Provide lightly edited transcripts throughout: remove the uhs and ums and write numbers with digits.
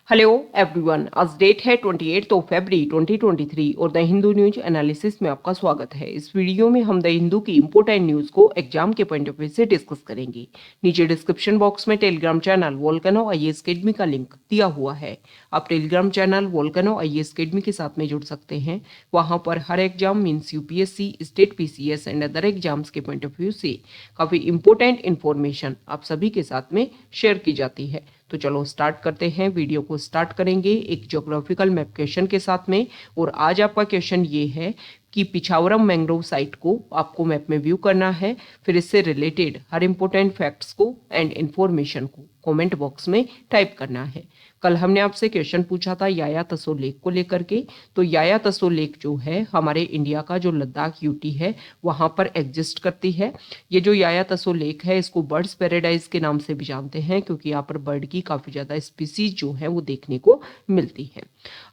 Hello everyone, आज date है 28 फरवरी 2023 और द हिंदू न्यूज एनालिसिस में आपका स्वागत है। इस वीडियो में हम द हिंदू की इंपोर्टेंट न्यूज को एग्जाम के पॉइंट ऑफ व्यू से डिस्कस करेंगे। नीचे डिस्क्रिप्शन बॉक्स में Telegram channel Volcano IAS Academy का लिंक दिया हुआ है। आप Telegram channel Volcano IAS Academy के साथ में जुड़ सकते हैं। वहां पर हर exam means UPSC, state PCS and other exams के पॉइंट ऑफ व्यू से काफी इंपोर्टेंट इन्फॉर्मेशन आप सभी के साथ में शेयर की जाती है। तो चलो स्टार्ट करते हैं। वीडियो को स्टार्ट करेंगे एक ज्योग्राफिकल मैप क्वेश्चन के साथ में। और आज आपका क्वेश्चन ये है कि पिछावरम मैंग्रोव साइट को आपको मैप में व्यू करना है, फिर इससे रिलेटेड हर इंपॉर्टेंट फैक्ट्स को एंड इंफॉर्मेशन को कमेंट बॉक्स में टाइप करना है। कल हमने आपसे क्वेश्चन पूछा था याया तसो लेक को लेकर के। तो याया तसो लेक जो है हमारे इंडिया का जो लद्दाख यूटी है वहां पर एग्जिस्ट करती है। ये जो याया तसो लेक है इसको बर्ड्स पैराडाइज के नाम से भी जानते हैं, क्योंकि यहाँ पर बर्ड की काफी ज्यादा स्पीसीज जो है वो देखने को मिलती है।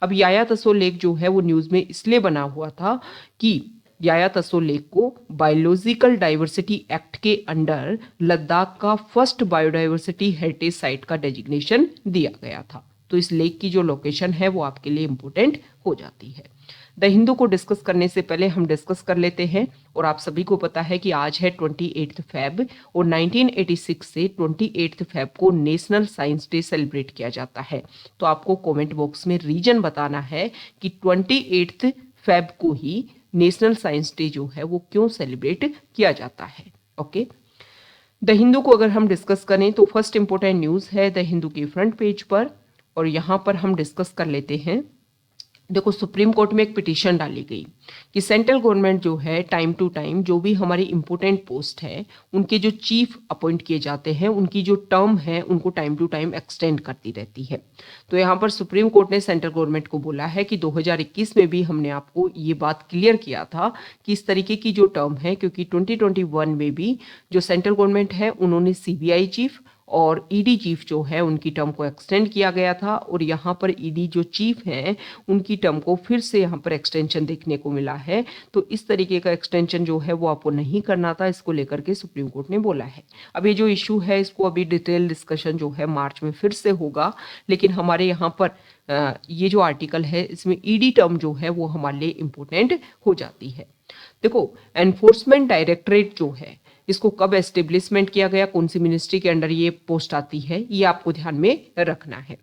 अब याया तसो लेक जो है वो न्यूज में इसलिए बना हुआ था कि याया तसो लेक को बायोलॉजिकल डाइवर्सिटी एक्ट के अंडर लद्दाख का फर्स्ट बायोडाइवर्सिटी हेरिटेज साइट का डेजिग्नेशन दिया गया था। तो इस लेक की जो लोकेशन है वो आपके लिए इंपॉर्टेंट हो जाती है। द हिंदू को डिस्कस करने से पहले हम डिस्कस कर लेते हैं। और आप सभी को पता है कि आज है 28 फेब और 1986 से 28 फेब को नेशनल साइंस डे सेलिब्रेट किया जाता है। तो आपको कमेंट बॉक्स में रीजन बताना है कि 28 फेब को ही नेशनल साइंस डे जो है वो क्यों सेलिब्रेट किया जाता है। ओके, द हिंदू को अगर हम डिस्कस करें तो फर्स्ट इंपॉर्टेंट न्यूज है द हिंदू के फ्रंट पेज पर। और यहां पर हम डिस्कस कर लेते हैं। देखो, सुप्रीम कोर्ट में एक पिटीशन डाली गई कि सेंट्रल गवर्नमेंट जो है टाइम टू टाइम जो भी हमारी इंपॉर्टेंट पोस्ट है उनके जो चीफ अपॉइंट किए जाते हैं उनकी जो टर्म है उनको टाइम टू टाइम एक्सटेंड करती रहती है। तो यहाँ पर सुप्रीम कोर्ट ने सेंट्रल गवर्नमेंट को बोला है कि 2021 में भी हमने आपको ये बात क्लियर किया था कि इस तरीके की जो टर्म है, क्योंकि 2021 में भी जो सेंट्रल गवर्नमेंट है उन्होंने सीबीआई चीफ और ईडी चीफ जो है उनकी टर्म को एक्सटेंड किया गया था। और यहाँ पर ईडी जो चीफ हैं उनकी टर्म को फिर से यहाँ पर एक्सटेंशन देखने को मिला है। तो इस तरीके का एक्सटेंशन जो है वो आपको नहीं करना था, इसको लेकर के सुप्रीम कोर्ट ने बोला है। अब ये जो इशू है इसको अभी डिटेल डिस्कशन जो है मार्च में फिर से होगा। लेकिन हमारे यहाँ पर ये जो आर्टिकल है इसमें ईडी टर्म जो है वो हमारे लिए इंपॉर्टेंट हो जाती है। देखो, एनफोर्समेंट डायरेक्टरेट जो है इसको कब एस्टेब्लिशमेंट किया गया, कौन सी मिनिस्ट्री के अंडर ये पोस्ट आती है, ये आपको ध्यान में रखना है।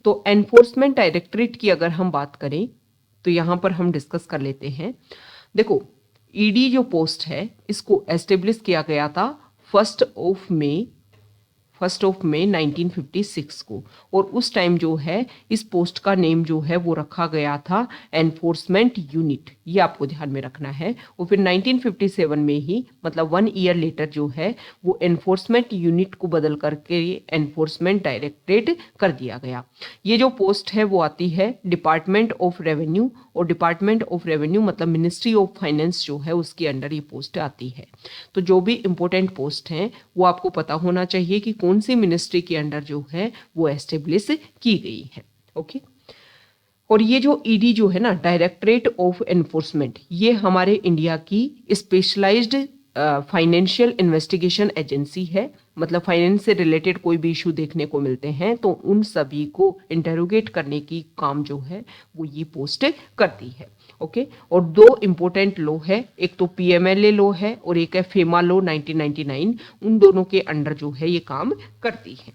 तो एनफोर्समेंट डायरेक्टरेट की अगर हम बात करें तो यहां पर हम डिस्कस कर लेते हैं। देखो, ईडी जो पोस्ट है इसको एस्टेब्लिश किया गया था 1 मई 1956 को। और उस टाइम जो है इस पोस्ट का नेम जो है वो रखा गया था एनफोर्समेंट यूनिट, ये आपको ध्यान में रखना है। और फिर 1957 में ही मतलब 1 ईयर लेटर जो है वो एनफोर्समेंट यूनिट को बदल करके एनफोर्समेंट डायरेक्टरेट कर दिया गया। ये जो पोस्ट है वो आती है डिपार्टमेंट ऑफ रेवेन्यू, और डिपार्टमेंट ऑफ रेवेन्यू मतलब मिनिस्ट्री ऑफ फाइनेंस जो है उसके अंडर ये पोस्ट आती है। तो जो भी इंपॉर्टेंट पोस्ट हैं वो आपको पता होना चाहिए कि कौन सी मिनिस्ट्री के अंडर जो है वो एस्टेब्लिश की गई है। ओके, और ये जो ईडी जो है ना, डायरेक्टरेट ऑफ एनफोर्समेंट, ये हमारे इंडिया की स्पेशलाइज्ड फाइनेंशियल इन्वेस्टिगेशन एजेंसी है। मतलब फाइनेंस से रिलेटेड कोई भी इशू देखने को मिलते हैं तो उन सभी को इंटेरोगेट करने की काम जो है वो ये पोस्ट करती है। ओके, और दो इंपॉर्टेंट लॉ है, एक तो पीएमएलए लॉ है और एक है फेमा लॉ 1999, उन दोनों के अंडर जो है ये काम करती है।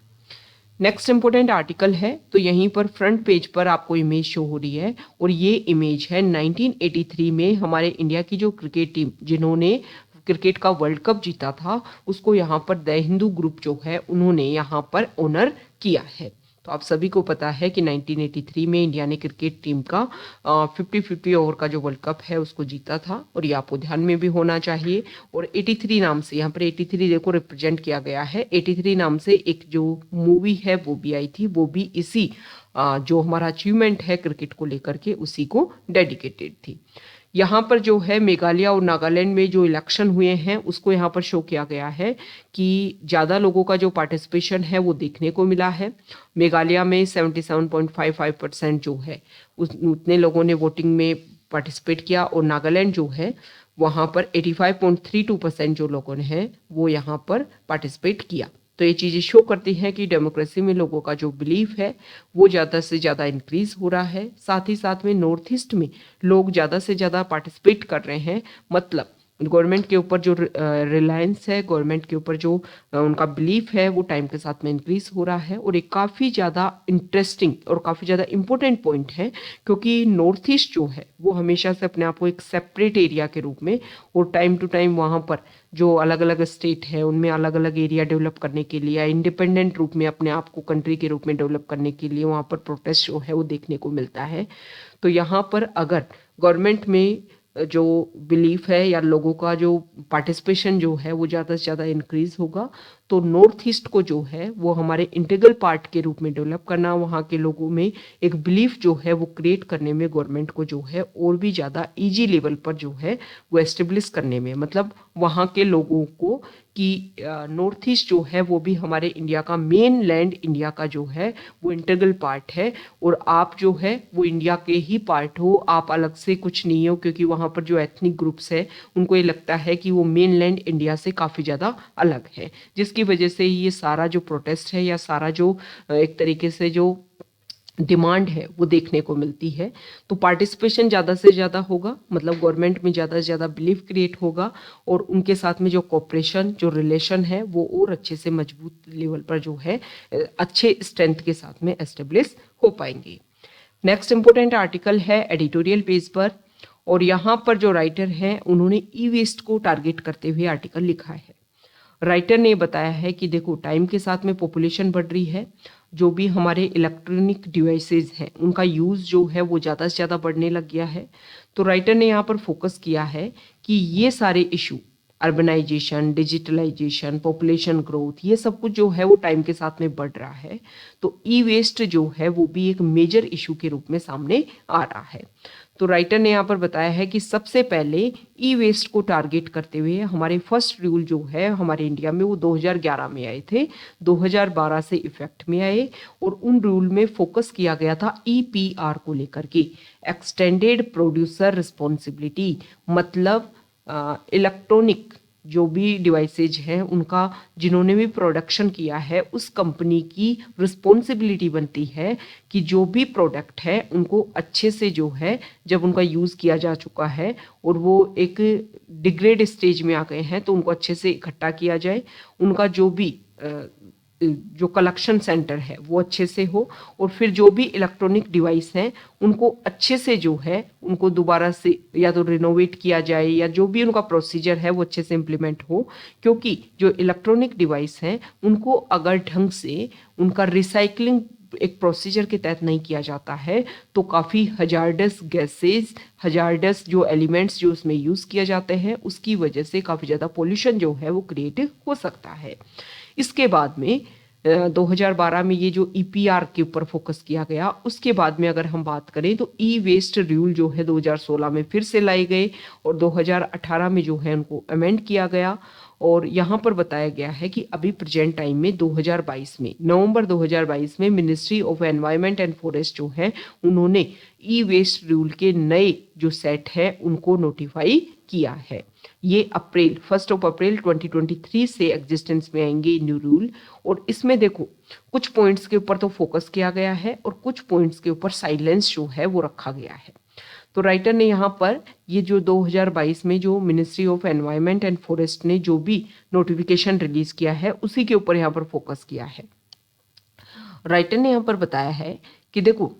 नेक्स्ट इंपॉर्टेंट आर्टिकल है, तो यहीं पर फ्रंट पेज पर आपको इमेज शो हो रही है और ये इमेज है 1983 में हमारे इंडिया की जो क्रिकेट टीम जिन्होंने क्रिकेट का वर्ल्ड कप जीता था उसको यहाँ पर द हिंदू ग्रुप जो है उन्होंने यहाँ पर ऑनर किया है। तो आप सभी को पता है कि 1983 में इंडिया ने क्रिकेट टीम का 50-50 ओवर का जो वर्ल्ड कप है उसको जीता था, और ये आपको ध्यान में भी होना चाहिए। और 83 नाम से यहाँ पर 83 देखो रिप्रेजेंट किया गया है। 83 नाम से एक जो मूवी है वो भी आई थी, वो भी इसी जो हमारा अचीवमेंट है क्रिकेट को लेकर के उसी को डेडिकेटेड थी। यहाँ पर जो है मेघालय और नागालैंड में जो इलेक्शन हुए हैं उसको यहाँ पर शो किया गया है कि ज़्यादा लोगों का जो पार्टिसिपेशन है वो देखने को मिला है। मेघालय में 77.55% जो है उतने लोगों ने वोटिंग में पार्टिसिपेट किया, और नागालैंड जो है वहाँ पर 85.32% जो लोगों ने है वो यहाँ पर पार्टिसिपेट किया। तो ये चीज़ें शो करती हैं कि डेमोक्रेसी में लोगों का जो बिलीफ है वो ज़्यादा से ज़्यादा इंक्रीज हो रहा है। साथ ही साथ में नॉर्थ ईस्ट में लोग ज़्यादा से ज़्यादा पार्टिसिपेट कर रहे हैं, मतलब गवर्नमेंट के ऊपर जो रिलायंस है, गवर्नमेंट के ऊपर जो उनका बिलीफ है वो टाइम के साथ में इंक्रीज हो रहा है। और एक काफ़ी ज़्यादा इंटरेस्टिंग और काफ़ी ज़्यादा इंपॉर्टेंट पॉइंट है, क्योंकि नॉर्थ ईस्ट जो है वो हमेशा से अपने आप को एक सेपरेट एरिया के रूप में और टाइम टू टाइम वहाँ पर जो अलग अलग स्टेट है उनमें अलग अलग एरिया डेवलप करने के लिए या इंडिपेंडेंट रूप में अपने आप को कंट्री के रूप में डेवलप करने के लिए वहाँ पर प्रोटेस्ट जो है वो देखने को मिलता है। तो यहाँ पर अगर गवर्नमेंट में जो बिलीफ है या लोगों का जो पार्टिसिपेशन जो है वो ज़्यादा से ज़्यादा इंक्रीज होगा, तो नॉर्थ ईस्ट को जो है वो हमारे इंटीग्रल पार्ट के रूप में डेवलप करना, वहाँ के लोगों में एक बिलीफ जो है वो क्रिएट करने में गवर्नमेंट को जो है और भी ज़्यादा इजी लेवल पर जो है वो एस्टेब्लिश करने में, मतलब वहाँ के लोगों को कि नॉर्थ ईस्ट जो है वो भी हमारे इंडिया का मेन लैंड, इंडिया का जो है वो इंटीग्रल पार्ट है और आप जो है वो इंडिया के ही पार्ट हो, आप अलग से कुछ नहीं हो। क्योंकि वहाँ पर जो एथनिक ग्रुप्स है उनको ये लगता है कि वो मेन लैंड इंडिया से काफ़ी ज़्यादा अलग है, जिसकी वजह से ये सारा जो प्रोटेस्ट है या सारा जो एक तरीके से जो डिमांड है वो देखने को मिलती है। तो पार्टिसिपेशन ज़्यादा से ज़्यादा होगा, मतलब गवर्नमेंट में ज़्यादा से ज़्यादा बिलीफ क्रिएट होगा और उनके साथ में जो कोऑपरेशन जो रिलेशन है वो और अच्छे से मजबूत लेवल पर जो है अच्छे स्ट्रेंथ के साथ में एस्टेब्लिश हो पाएंगे। नेक्स्ट इंपॉर्टेंट आर्टिकल है एडिटोरियल पेज पर, और यहाँ पर जो राइटर हैं उन्होंने ई वेस्ट को टारगेट करते हुए आर्टिकल लिखा है। राइटर ने बताया है कि देखो टाइम के साथ में पॉपुलेशन बढ़ रही है, जो भी हमारे इलेक्ट्रॉनिक डिवाइसेस हैं उनका यूज़ जो है वो ज़्यादा से ज़्यादा बढ़ने लग गया है। तो राइटर ने यहाँ पर फोकस किया है कि ये सारे issue urbanisation, digitalisation, population growth, ये सब कुछ जो है वो टाइम के साथ में बढ़ रहा है। तो ई वेस्ट जो है वो भी एक मेजर इशू के रूप में सामने आ रहा है। तो राइटर ने यहाँ पर बताया है कि सबसे पहले ई वेस्ट को टारगेट करते हुए हमारे फर्स्ट रूल जो है हमारे इंडिया में वो 2011 में आए थे, 2012 से इफेक्ट में आए और उन रूल में फोकस किया गया था ईपीआर को लेकर के, एक्सटेंडेड प्रोड्यूसर रिस्पॉन्सिबिलिटी, मतलब इलेक्ट्रॉनिक जो भी डिवाइसेज हैं उनका जिन्होंने भी प्रोडक्शन किया है उस कंपनी की रिस्पॉन्सिबिलिटी बनती है कि जो भी प्रोडक्ट है उनको अच्छे से जो है जब उनका यूज़ किया जा चुका है और वो एक डिग्रेड स्टेज में आ गए हैं तो उनको अच्छे से इकट्ठा किया जाए, उनका जो भी जो कलेक्शन सेंटर है वो अच्छे से हो और फिर जो भी इलेक्ट्रॉनिक डिवाइस हैं उनको अच्छे से जो है उनको दोबारा से या तो रिनोवेट किया जाए या जो भी उनका प्रोसीजर है वो अच्छे से इम्प्लीमेंट हो। क्योंकि जो इलेक्ट्रॉनिक डिवाइस हैं उनको अगर ढंग से उनका रिसाइकलिंग एक प्रोसीजर के तहत नहीं किया जाता है तो काफ़ी हजार्डस गैसेज, हजार्डस जो एलिमेंट्स जो उसमें यूज़ किया जाते हैं उसकी वजह से काफ़ी ज़्यादा पोल्यूशन जो है वो क्रिएट हो सकता है। इसके बाद में 2012 में ये जो ईपीआर के ऊपर फोकस किया गया, उसके बाद में अगर हम बात करें तो ई वेस्ट रूल जो है 2016 में फिर से लाए गए और 2018 में जो है उनको अमेंड किया गया। और यहाँ पर बताया गया है कि अभी प्रेजेंट टाइम में 2022 में नवंबर 2022 में ministry of environment and forest जो है उन्होंने ई वेस्ट रूल के नए जो सेट है उनको नोटिफाई किया है। ये 1 अप्रैल 2023 से एग्जिस्टेंस में आएंगे न्यू रूल। और इसमें देखो कुछ पॉइंट्स के ऊपर तो फोकस किया गया है और कुछ पॉइंट्स के ऊपर साइलेंस जो है वो रखा गया है। तो राइटर ने यहाँ पर ये जो 2022 में जो ministry of environment and forest ने जो भी नोटिफिकेशन रिलीज किया है उसी के ऊपर यहाँ पर फोकस किया है। राइटर ने यहाँ पर बताया है कि देखो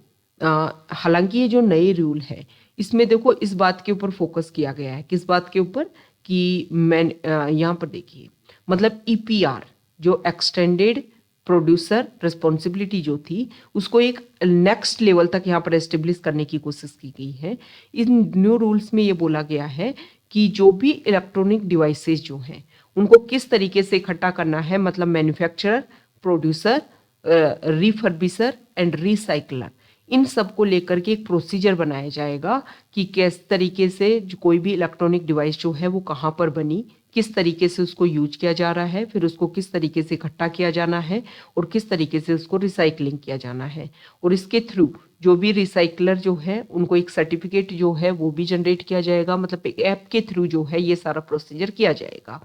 हालांकि ये जो नए रूल है इसमें देखो इस बात के ऊपर फोकस किया गया है, किस बात के ऊपर कि मैं यहाँ पर देखिए मतलब ईपीआर जो एक्सटेंडेड प्रोड्यूसर रिस्पॉन्सिबिलिटी जो थी उसको एक नेक्स्ट लेवल तक यहाँ पर एस्टेब्लिश करने की कोशिश की गई है। इन न्यू रूल्स में ये बोला गया है कि जो भी इलेक्ट्रॉनिक डिवाइसेस जो हैं उनको किस तरीके से इकट्ठा करना है, मतलब मैन्युफैक्चरर, प्रोड्यूसर, रिफर्बिशर एंड रिसाइकलर, इन सब को लेकर के एक प्रोसीजर बनाया जाएगा कि किस तरीके से कोई भी इलेक्ट्रॉनिक डिवाइस जो है वो कहाँ पर बनी, किस तरीके से उसको यूज किया जा रहा है, फिर उसको किस तरीके से इकट्ठा किया जाना है और किस तरीके से उसको रिसाइकलिंग किया जाना है। और इसके थ्रू जो भी रिसाइकलर जो है उनको एक सर्टिफिकेट जो है वो भी जनरेट किया जाएगा, मतलब एक ऐप के थ्रू जो है ये सारा प्रोसीजर किया जाएगा।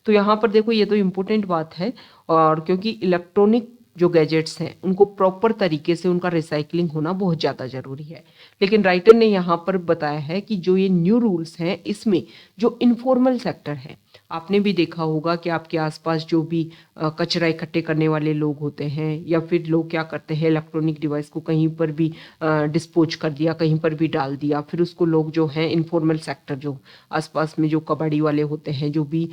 तो यहाँ पर देखो ये तो इम्पोर्टेंट बात है, और क्योंकि इलेक्ट्रॉनिक जो गैजेट्स हैं उनको प्रॉपर तरीके से उनका रिसाइकलिंग होना बहुत ज़्यादा ज़रूरी है। लेकिन राइटर ने यहाँ पर बताया है कि जो ये न्यू रूल्स हैं इसमें जो इनफॉर्मल सेक्टर है, आपने भी देखा होगा कि आपके आसपास जो भी कचरा इकट्ठे करने वाले लोग होते हैं या फिर लोग क्या करते हैं, इलेक्ट्रॉनिक डिवाइस को कहीं पर भी डिस्पोज कर दिया, कहीं पर भी डाल दिया, फिर उसको लोग जो हैं इनफॉर्मल सेक्टर जो आसपास में जो कबाड़ी वाले होते हैं जो भी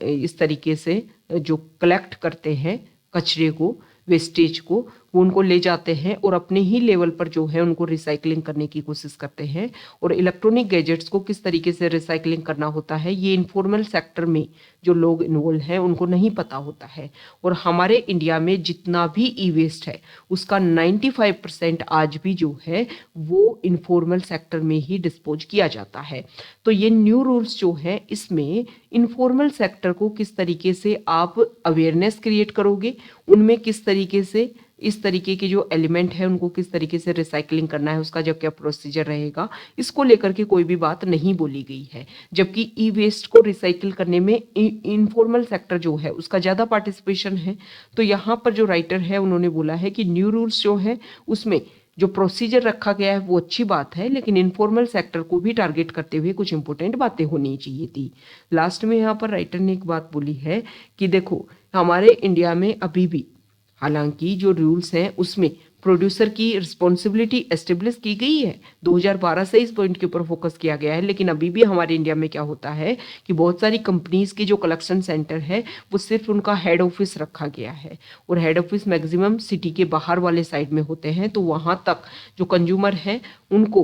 इस तरीके से जो कलेक्ट करते हैं कचरे को, वेस्टेज को, वो उनको ले जाते हैं और अपने ही लेवल पर जो है उनको रिसाइकलिंग करने की कोशिश करते हैं। और इलेक्ट्रॉनिक गैजेट्स को किस तरीके से रिसाइकलिंग करना होता है ये इनफॉर्मल सेक्टर में जो लोग इन्वॉल्व हैं उनको नहीं पता होता है। और हमारे इंडिया में जितना भी ई वेस्ट है उसका 95% आज भी जो है वो इनफॉर्मल सेक्टर में ही डिस्पोज किया जाता है। तो ये न्यू रूल्स जो है इसमें इनफॉर्मल सेक्टर को किस तरीके से आप अवेयरनेस क्रिएट करोगे, उनमें किस तरीके से इस तरीके के जो एलिमेंट है उनको किस तरीके से रिसाइकलिंग करना है, उसका जब क्या प्रोसीजर रहेगा, इसको लेकर के कोई भी बात नहीं बोली गई है। जबकि ई वेस्ट को रिसाइकिल करने में इनफॉर्मल सेक्टर जो है उसका ज़्यादा पार्टिसिपेशन है। तो यहाँ पर जो राइटर है उन्होंने बोला है कि न्यू रूल्स जो है उसमें जो प्रोसीजर रखा गया है वो अच्छी बात है, लेकिन इनफॉर्मल सेक्टर को भी टारगेट करते हुए कुछ इंपॉर्टेंट बातें होनी चाहिए थी। लास्ट में यहाँ पर राइटर ने एक बात बोली है कि देखो हमारे इंडिया में अभी भी हालांकि जो रूल्स हैं उसमें प्रोड्यूसर की रिस्पॉन्सिबिलिटी एस्टेब्लिश की गई है, 2012 से इस पॉइंट के ऊपर फोकस किया गया है, लेकिन अभी भी हमारे इंडिया में क्या होता है कि बहुत सारी कंपनीज के जो कलेक्शन सेंटर है वो सिर्फ उनका हेड ऑफिस रखा गया है और हेड ऑफिस मैक्सिमम सिटी के बाहर वाले साइड में होते हैं। तो वहाँ तक जो कंज्यूमर है उनको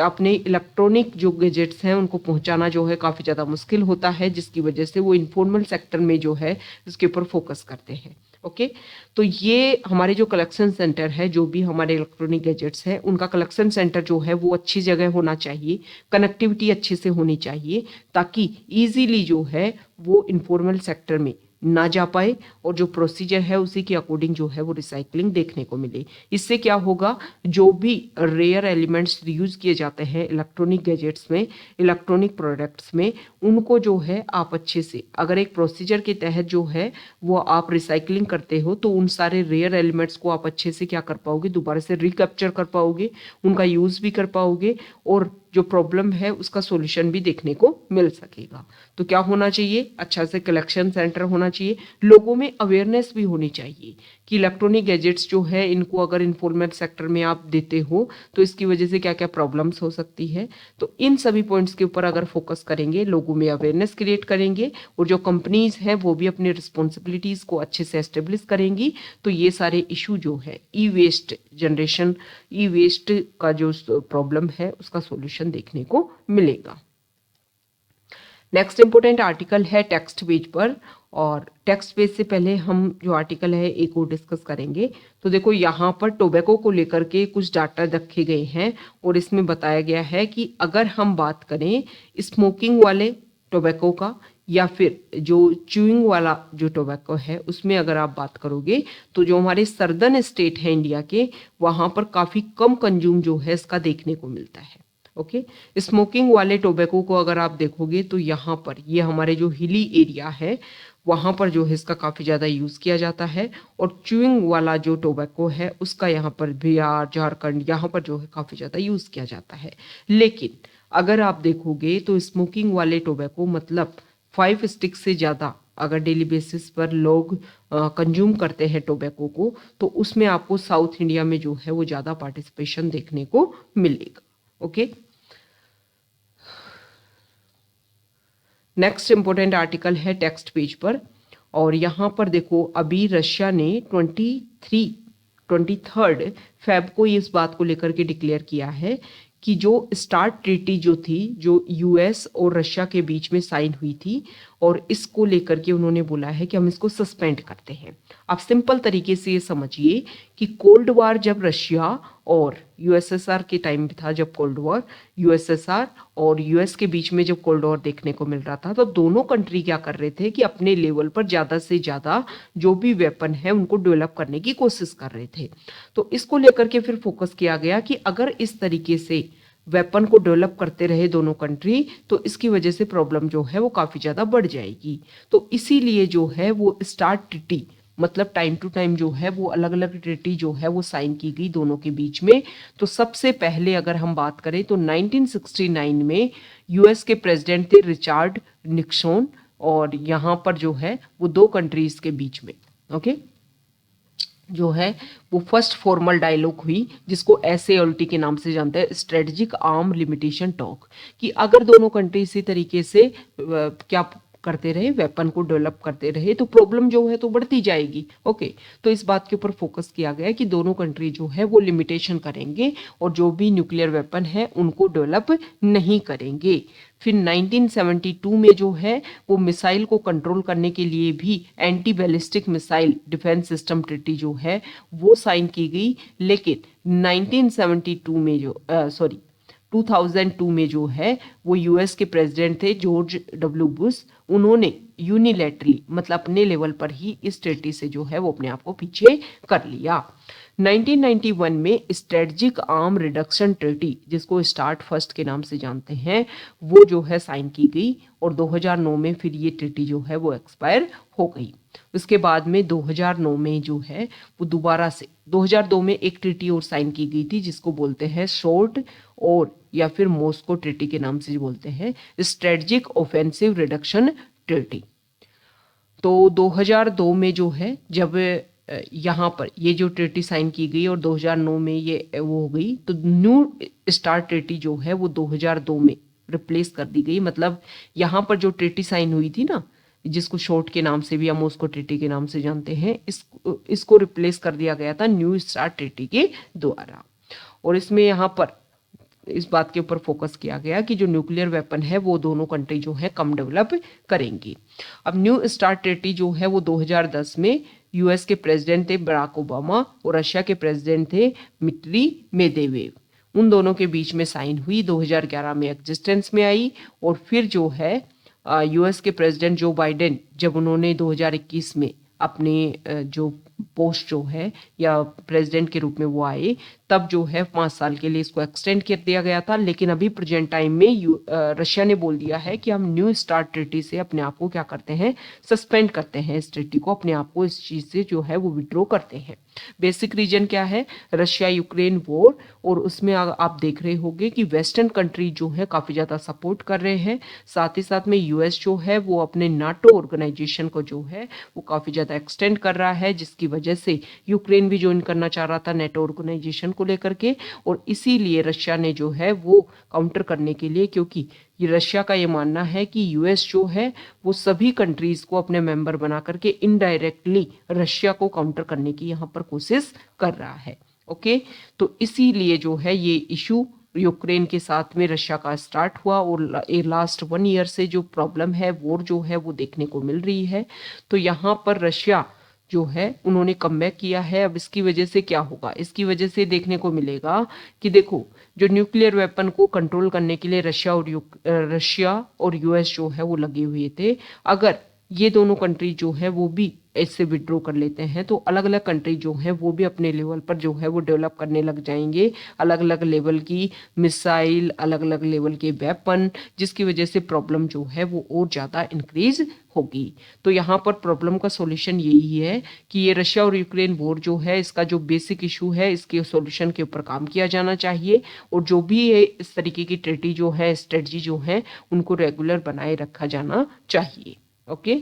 अपने इलेक्ट्रॉनिक जो गैजेट्स हैं उनको पहुंचाना जो है काफ़ी ज़्यादा मुश्किल होता है, जिसकी वजह से वो इनफॉर्मल सेक्टर में जो है इसके ऊपर फोकस करते हैं। ओके, तो ये हमारे जो कलेक्शन सेंटर है, जो भी हमारे इलेक्ट्रॉनिक गैजेट्स है उनका कलेक्शन सेंटर जो है वो अच्छी जगह होना चाहिए, कनेक्टिविटी अच्छे से होनी चाहिए ताकि इजीली जो है वो इनफॉर्मल सेक्टर में ना जा पाए और जो प्रोसीजर है उसी के अकॉर्डिंग जो है वो रिसाइकलिंग देखने को मिले। इससे क्या होगा, जो भी रेयर एलिमेंट्स यूज किए जाते हैं इलेक्ट्रॉनिक गैजेट्स में, इलेक्ट्रॉनिक प्रोडक्ट्स में, उनको जो है आप अच्छे से अगर एक प्रोसीजर के तहत जो है वो आप रिसाइकलिंग करते हो तो उन सारे रेयर एलिमेंट्स को आप अच्छे से क्या कर पाओगे, दोबारा से रिकैप्चर कर पाओगे, उनका यूज भी कर पाओगे और जो प्रॉब्लम है उसका सॉल्यूशन भी देखने को मिल सकेगा। तो क्या होना चाहिए, अच्छा से कलेक्शन सेंटर होना चाहिए, लोगों में अवेयरनेस भी होनी चाहिए कि इलेक्ट्रॉनिक गैजेट्स जो है इनको अगर इनफॉर्मल सेक्टर में आप देते हो तो इसकी वजह से क्या क्या प्रॉब्लम्स हो सकती है। तो इन सभी पॉइंट्स के ऊपर अगर फोकस करेंगे, लोगों में अवेयरनेस क्रिएट करेंगे और जो कंपनीज हैं वो भी अपनी रिस्पॉन्सिबिलिटीज को अच्छे से एस्टेब्लिश करेंगी तो ये सारे इशू जो है ई वेस्ट जनरेशन, ई वेस्ट का जो प्रॉब्लम है उसका सॉल्यूशन देखने को मिलेगा। नेक्स्ट इंपोर्टेंट आर्टिकल है टेक्स्ट पेज पर, और टेक्स्ट पेज से पहले हम जो आर्टिकल है एक और डिस्कस करेंगे। तो देखो यहाँ पर टोबैको को लेकर के कुछ डाटा रखे गए हैं और इसमें बताया गया है कि अगर हम बात करें स्मोकिंग वाले टोबैको का या फिर जो च्यूइंग वाला जो टोबैको है उसमें अगर आप बात करोगे तो जो हमारे सर्दर्न स्टेट है इंडिया के, वहाँ पर काफ़ी कम कंज्यूम जो है इसका देखने को मिलता है। ओके, स्मोकिंग वाले टोबैको को अगर आप देखोगे तो यहाँ पर ये हमारे जो हिली एरिया है वहाँ पर जो है इसका काफ़ी ज़्यादा यूज़ किया जाता है, और च्यूइंग वाला जो टोबैको है उसका यहाँ पर बिहार, झारखंड यहाँ पर जो है काफ़ी ज़्यादा यूज़ किया जाता है। लेकिन अगर आप देखोगे तो स्मोकिंग वाले टोबैको मतलब 5 स्टिक से ज़्यादा अगर डेली बेसिस पर लोग कंज्यूम करते हैं टोबैको को तो उसमें आपको साउथ इंडिया में जो है वो ज़्यादा पार्टिसिपेशन देखने को मिलेगा। ओके, नेक्स्ट इंपोर्टेंट आर्टिकल है टेक्स्ट पेज पर, और यहाँ पर देखो अभी रशिया ने 23 फेब को इस बात को लेकर के डिक्लेयर किया है कि जो स्टार्ट ट्रीटी जो थी, जो यूएस और रशिया के बीच में साइन हुई थी, और इसको लेकर के उन्होंने बोला है कि हम इसको सस्पेंड करते हैं। आप सिंपल तरीके से ये समझिए कि कोल्ड वार जब रशिया और यूएसएसआर के टाइम था, जब कोल्ड वॉर यूएसएसआर और यूएस के बीच में जब कोल्ड वॉर देखने को मिल रहा था, तो दोनों कंट्री क्या कर रहे थे कि अपने लेवल पर ज़्यादा से ज़्यादा जो भी वेपन है उनको डेवलप करने की कोशिश कर रहे थे। तो इसको लेकर के फिर फोकस किया गया कि अगर इस तरीके से वेपन को डेवलप करते रहे दोनों कंट्री, तो इसकी वजह से प्रॉब्लम जो है वो काफ़ी ज़्यादा बढ़ जाएगी। तो इसीलिए जो है वो स्टार्ट ट्रीटी, मतलब टाइम टू टाइम जो है वो अलग अलग ट्रीटी जो है वो साइन की गई दोनों के बीच में। तो सबसे पहले अगर हम बात करें तो 1969 में यूएस के प्रेसिडेंट थे रिचर्ड निक्सन, और यहाँ पर जो है वो दो कंट्रीज के बीच में जो है वो फर्स्ट फॉर्मल डायलॉग हुई, जिसको एसएएलटी के नाम से जानते हैं, स्ट्रेटेजिक आर्म लिमिटेशन टॉक, कि अगर दोनों कंट्री इसी तरीके से क्या करते रहे, वेपन को डेवलप करते रहे, तो प्रॉब्लम जो है तो बढ़ती जाएगी। ओके, तो इस बात के ऊपर फोकस किया गया कि दोनों कंट्री जो है वो लिमिटेशन करेंगे और जो भी न्यूक्लियर वेपन है उनको डेवलप नहीं करेंगे। फिर 1972 में जो है वो मिसाइल को कंट्रोल करने के लिए भी anti ballistic missile defence system treaty जो है वो साइन की गई। लेकिन 1972 में 2002 में जो है वो यूएस के प्रेसिडेंट थे जॉर्ज डब्ल्यू बुश, उन्होंने यूनिलैटरली मतलब अपने लेवल पर ही इस ट्रीटी से जो है वो अपने आप को पीछे कर लिया। 1991 में स्ट्रेटजिक आर्म रिडक्शन ट्रीटी, जिसको स्टार्ट फर्स्ट के नाम से जानते हैं, वो जो है साइन की गई और 2009 में फिर ये ट्रीटी जो है वो एक्सपायर हो गई। उसके बाद में 2009 में जो है वो दोबारा से 2002 में एक ट्रीटी और साइन की गई थी, जिसको बोलते हैं शॉर्ट और या फिर मॉस्को ट्रीटी के नाम से बोलते हैं, स्ट्रेटजिक ऑफेंसिव रिडक्शन ट्रीटी। तो 2002 में जो है जब यहाँ पर ये जो ट्रीटी साइन की गई और 2009 में ये वो हो गई, तो न्यू स्टार्ट ट्रीटी जो है वो 2002 में रिप्लेस कर दी गई। मतलब यहाँ पर जो ट्रीटी साइन हुई थी ना, जिसको शॉर्ट के नाम से भी या मॉस्को ट्रीटी के नाम से जानते हैं, इसको रिप्लेस कर दिया गया था न्यू स्टार्ट ट्रीटी के द्वारा। और इसमें यहाँ पर इस बात के ऊपर फोकस किया गया कि जो न्यूक्लियर वेपन है वो दोनों कंट्री जो है कम डेवलप करेंगी। अब न्यू स्टार्ट ट्रीटी जो है वो 2010 में यूएस के प्रेसिडेंट थे बराक ओबामा और रशिया के प्रेसिडेंट थे मित्री मेदवेदेव, उन दोनों के बीच में साइन हुई, 2011 में एग्जिस्टेंस में आई। और फिर जो है यूएस के प्रेसिडेंट जो बाइडेन, जब उन्होंने 2021 में अपने जो पोस्ट जो है या प्रेसिडेंट के रूप में वो आए, तब जो है 5 साल के लिए इसको एक्सटेंड कर दिया गया था। लेकिन अभी प्रेजेंट टाइम में रशिया ने बोल दिया है कि हम न्यू स्टार्ट ट्रीटी से अपने आप को क्या करते हैं, सस्पेंड करते हैं, इस ट्रीटी को अपने आप को इस चीज़ से जो है वो विड्रॉ करते हैं। बेसिक रीजन क्या है, रशिया यूक्रेन वॉर, और उसमें आप देख रहे होंगे कि वेस्टर्न कंट्री जो है काफ़ी ज़्यादा सपोर्ट कर रहे हैं। साथ ही साथ में यूएस जो है वो अपने नाटो ऑर्गेनाइजेशन को जो है वो काफ़ी ज़्यादा एक्सटेंड कर रहा है, जिसकी वजह से यूक्रेन भी ज्वाइन करना चाह रहा था नाटो ऑर्गेनाइजेशन को लेकर के। और इसीलिए रशिया ने जो है वो काउंटर करने के लिए, क्योंकि ये रशिया का ये मानना है कि यूएस जो है वो सभी कंट्रीज को अपने मेंबर बना करके इनडायरेक्टली रशिया को काउंटर करने की यहाँ पर कोशिश कर रहा है। ओके, तो इसीलिए जो है ये इशू यूक्रेन के साथ में रशिया का स्टार्ट हुआ और लास्ट 1 ईयर से जो प्रॉब्लम है, वॉर जो है वो देखने को मिल रही है। तो यहाँ पर रशिया जो है उन्होंने कमबैक किया है। अब इसकी वजह से क्या होगा, इसकी वजह से देखने को मिलेगा कि देखो, जो न्यूक्लियर वेपन को कंट्रोल करने के लिए रशिया और यूएस जो है वो लगे हुए थे, अगर ये दोनों कंट्री जो है वो भी इससे विड्रॉ कर लेते हैं, तो अलग अलग कंट्री जो है वो भी अपने लेवल पर जो है वो डेवलप करने लग जाएंगे, अलग अलग लेवल की मिसाइल, अलग अलग लेवल के वेपन, जिसकी वजह से प्रॉब्लम जो है वो और ज़्यादा इंक्रीज होगी। तो यहाँ पर प्रॉब्लम का सॉल्यूशन यही है कि ये रशिया और यूक्रेन वॉर जो है, इसका जो बेसिक इशू है, इसके सॉल्यूशन के ऊपर काम किया जाना चाहिए, और जो भी है इस तरीके की ट्रीटी जो है, स्ट्रेटजी जो है, उनको रेगुलर बनाए रखा जाना चाहिए। ओके,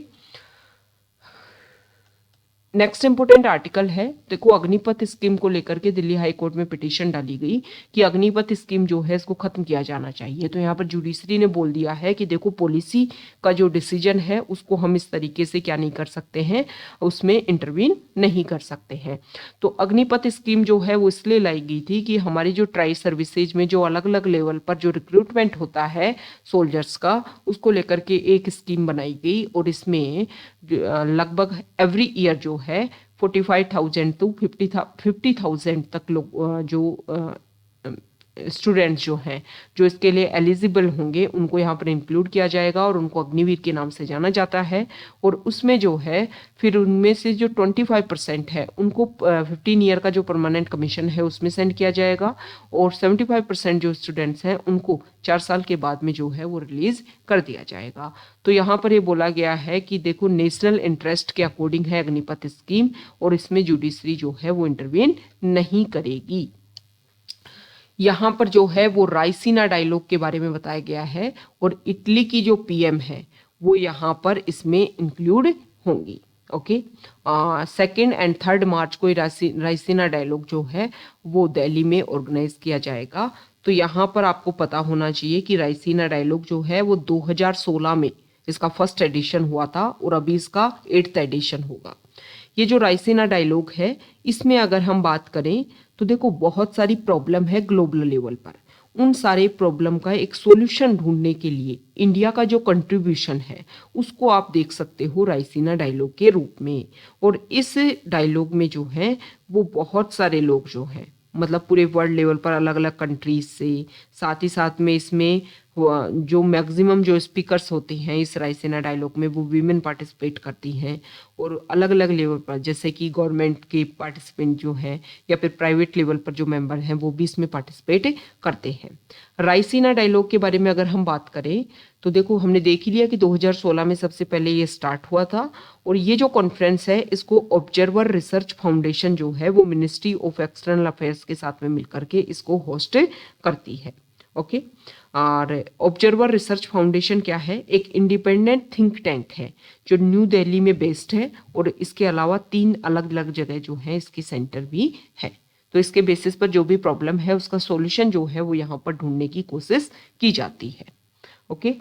नेक्स्ट इंपोर्टेंट आर्टिकल है, देखो अग्निपथ स्कीम को लेकर के दिल्ली हाई कोर्ट में पिटीशन डाली गई कि अग्निपथ स्कीम जो है इसको खत्म किया जाना चाहिए। तो यहाँ पर जुडिशरी ने बोल दिया है कि देखो पॉलिसी का जो डिसीजन है उसको हम इस तरीके से क्या नहीं कर सकते हैं, उसमें इंटरवीन नहीं कर सकते हैं। तो अग्निपथ स्कीम जो है वो इसलिए लाई गई थी कि हमारी जो ट्राई सर्विसेज में जो अलग अलग लेवल पर जो रिक्रूटमेंट होता है सोल्जर्स का, उसको लेकर के एक स्कीम बनाई गई और इसमें लगभग एवरी ईयर जो है 45,000 टू 50,000 तक लोग जो स्टूडेंट्स जो हैं जो इसके लिए एलिजिबल होंगे उनको यहाँ पर इंक्लूड किया जाएगा और उनको अग्निवीर के नाम से जाना जाता है। और उसमें जो है फिर उनमें से जो 25% है उनको 15 ईयर का जो परमानेंट कमीशन है उसमें सेंड किया जाएगा और 75% जो स्टूडेंट्स हैं उनको 4 साल के बाद में जो है वो रिलीज कर दिया जाएगा। तो यहाँ पर ये बोला गया है कि देखो नेशनल इंटरेस्ट के अकॉर्डिंग है अग्निपथ स्कीम और इसमें जुडिशरी जो है वो इंटरवीन नहीं करेगी। यहाँ पर जो है वो राइसीना डायलॉग के बारे में बताया गया है और इटली की जो पीएम है वो यहाँ पर इसमें इंक्लूड होंगी। ओके, 2 एंड 3 मार्च को राइसीना डायलॉग जो है वो दिल्ली में ऑर्गेनाइज किया जाएगा। तो यहाँ पर आपको पता होना चाहिए कि राइसीना डायलॉग जो है वो 2016 में इसका फर्स्ट एडिशन हुआ था और अभी इसका 8th एडिशन होगा। ये जो राइसीना डायलॉग है इसमें अगर हम बात करें तो देखो बहुत सारी प्रॉब्लम है ग्लोबल लेवल पर, उन सारे प्रॉब्लम का एक सॉल्यूशन ढूंढने के लिए इंडिया का जो कंट्रीब्यूशन है उसको आप देख सकते हो राइसीना डायलॉग के रूप में। और इस डायलॉग में जो है वो बहुत सारे लोग जो हैं मतलब पूरे वर्ल्ड लेवल पर अलग अलग कंट्रीज से, साथ ही साथ में इसमें जो मैक्सिमम जो स्पीकर्स होते हैं इस राइसीना डायलॉग में वो वीमेन पार्टिसिपेट करती हैं और अलग अलग लेवल पर जैसे कि गवर्नमेंट के पार्टिसिपेंट जो हैं या फिर प्राइवेट लेवल पर जो मेंबर हैं वो भी इसमें पार्टिसिपेट करते हैं। राइसीना डायलॉग के बारे में अगर हम बात करें तो देखो हमने देख ही लिया कि 2016 में सबसे पहले ये स्टार्ट हुआ था और ये जो कॉन्फ्रेंस है इसको ऑब्जर्वर रिसर्च फाउंडेशन जो है वो मिनिस्ट्री ऑफ एक्सटर्नल अफेयर्स के साथ में मिलकर के इसको होस्ट करती है। ओके, और ऑब्जर्वर रिसर्च फाउंडेशन क्या है, एक इंडिपेंडेंट थिंक टैंक है जो न्यू दिल्ली में बेस्ड है और इसके अलावा 3 अलग अलग जगह जो है इसकी सेंटर भी है। तो इसके बेसिस पर जो भी प्रॉब्लम है उसका सॉल्यूशन जो है वो यहाँ पर ढूंढने की कोशिश की जाती है। ओके,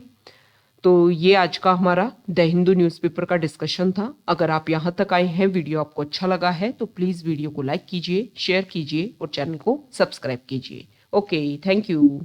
तो ये आज का हमारा द हिंदू न्यूज़पेपर का डिस्कशन था। अगर आप यहाँ तक आए हैं, वीडियो आपको अच्छा लगा है तो प्लीज़ वीडियो को लाइक कीजिए, शेयर कीजिए और चैनल को सब्सक्राइब कीजिए। Okay, thank you.